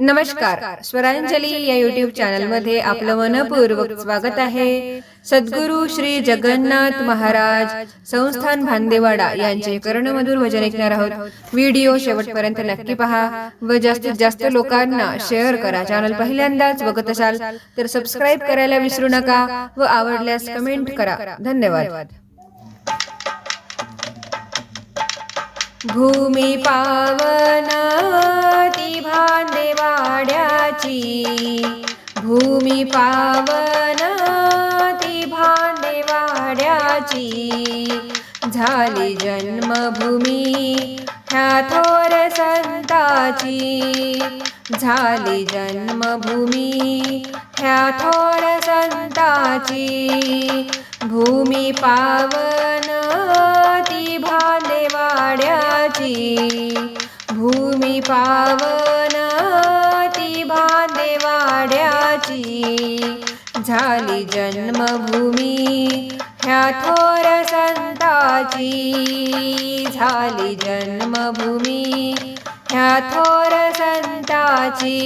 नमस्कार. स्वरांजली या यूट्यूब चॅनलमध्ये आपलं मनपूर्वक स्वागत आहे. सद्गुरू श्री जगन्नाथ महाराज संस्थान भांदेवाडा यांचे कर्णमधुर भजन ऐकणार आहोत. व्हिडिओ शेवटपर्यंत नक्की पहा व जास्तीत जास्त लोकांना शेअर करा. चॅनल पहिल्यांदाच बघत असाल तर सबस्क्राईब करायला विसरू नका व आवडल्यास कमेंट करा. धन्यवाद. भूमी पावन ती भांदेवाड्याची, भूमी पावन ती भांदेवाड्याची, झाली जन्मभूमी ह्या थोर संताची, झाली जन्मभूमी ह्या थोर संताची, भूमी पावन ती भांदेवाड्याची, भूमी पावन ती भांदेवाड्याची, झाली जन्मभूमी ह्या थोर संताची, झाली जन्मभूमी ह्या थोर संताची,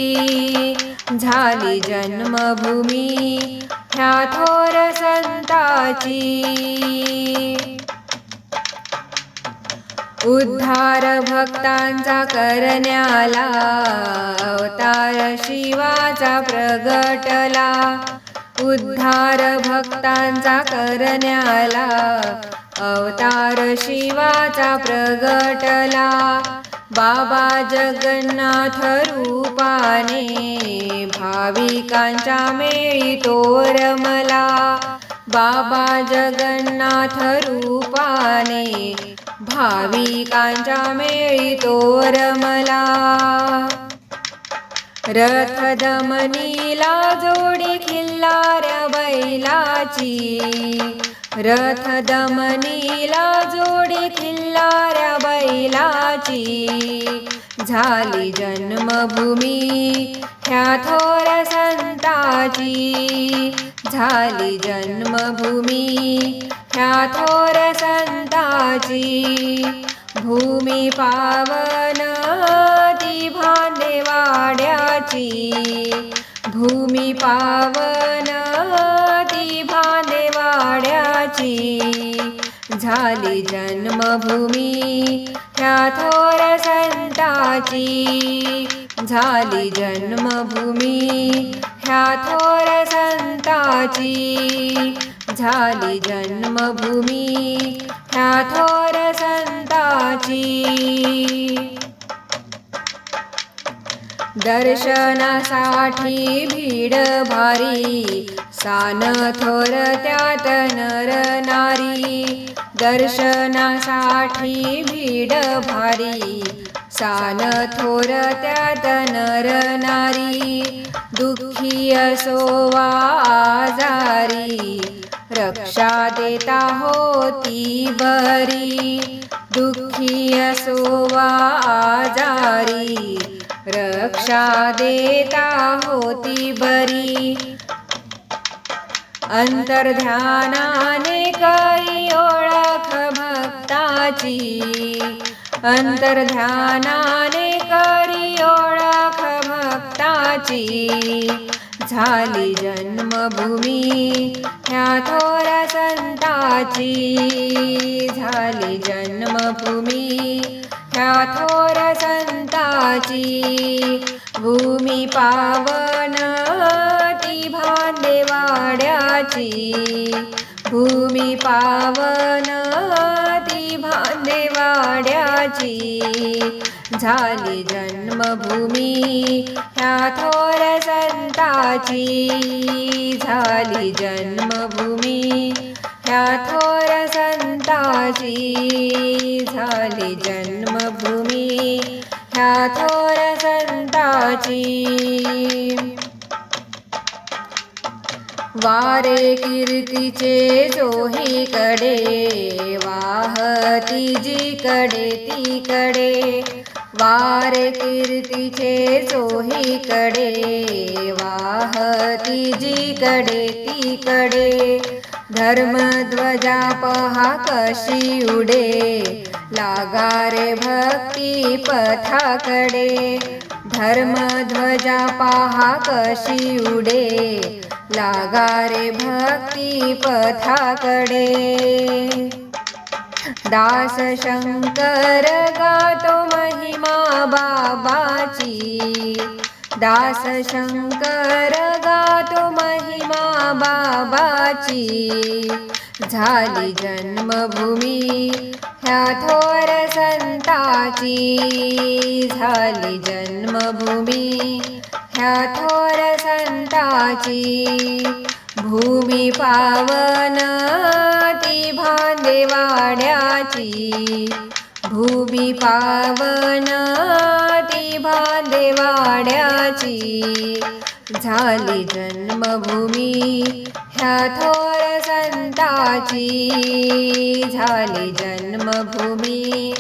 झाली जन्मभूमी ह्या थोर संताची. उद्धार भक्तांचा करण्याला अवतार शिवाचा प्रगटला, उद्धार भक्तांचा करण्याला अवतार शिवाचा प्रगटला, बाबा जगन्नाथ रूपाने भाविकांच्या मेळी तोरमला, बाबा जगन्नाथ रूपाने भाविकांच्या मेळी तोरमला. रथ दमनीला जोडी खिल्लाऱ्या बैलाची, रथ दमनीला जोडी खिल्लाऱ्या बैलाची, झाली जन्मभूमी ह्या थोर संताची, झाली जन्मभूमी ह्या थोर संताची, भूमी पावन ती भांदेवाड्याची, भूमी पावन ती भांदेवाड्याची, झाली जन्मभूमी ह्या थोर संताची, झाली जन्मभूमी ह्या थोर संताची, झाली जन्मभूमी ह्या थोर संताची. दर्शनासाठी भीड भारी, सान थोर त्यात नर नारी, दर्शनासाठी भीड भारी, सान थोर त्यात नर नारी, दुःखी असो वा आजारी, रक्षा देता होती बरी, दुःखी असो वा आजारी, रक्षा देता होती बरी, अंतर्ध्यानाने करी ओळख भक्ताची, अंतर्ध्यानाने करी ओळख भक्ताची, झाली जन्मभूमी ह्या थोर संताची, झाली जन्मभूमी ह्या थोर संताची, भूमी पावन ती भांदेवाड्याची, भूमी पावन ती भांदेवाड्याची, झाली जन्मभूमी ह्या थोर संताची, झाली जन्मभूमी ह्या थोर संताची, झाली जन्मभूमी ह्या थोर संताची. वारे कीर्तीचे चोहीकडे, वाहती जिकडे तिकडे, वारे कीर्तीचे चोहीकडे, वाहती जिकडे तिकडे, धर्मध्वजा पहा कशी उडे, लागा रे भक्ती पथाकडे, धर्मध्वजा पहा कशी उडे, लागा रे भक्ती पथाकडे. दास शंकर गातो महिमा बाबाची, दास शंकर गातो महिमा बाबाची. झाली जन्मभूमी ह्या थोर संताची, झाली जन्मभूमी ह्या थोर संताची. भूमी पावन ती भांदेवाड्याची, भूमी पावन ती भांदेवाड्याची. झाली जन्मभूमी ह्या थोर संताची, झाली जन्मभूमी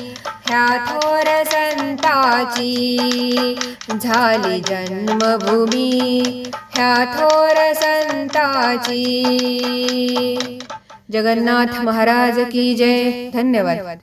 ह्या थोर संताची. झाली जन्मभूमी ह्या थोर संताची. जगन्नाथ महाराज की जय. धन्यवाद.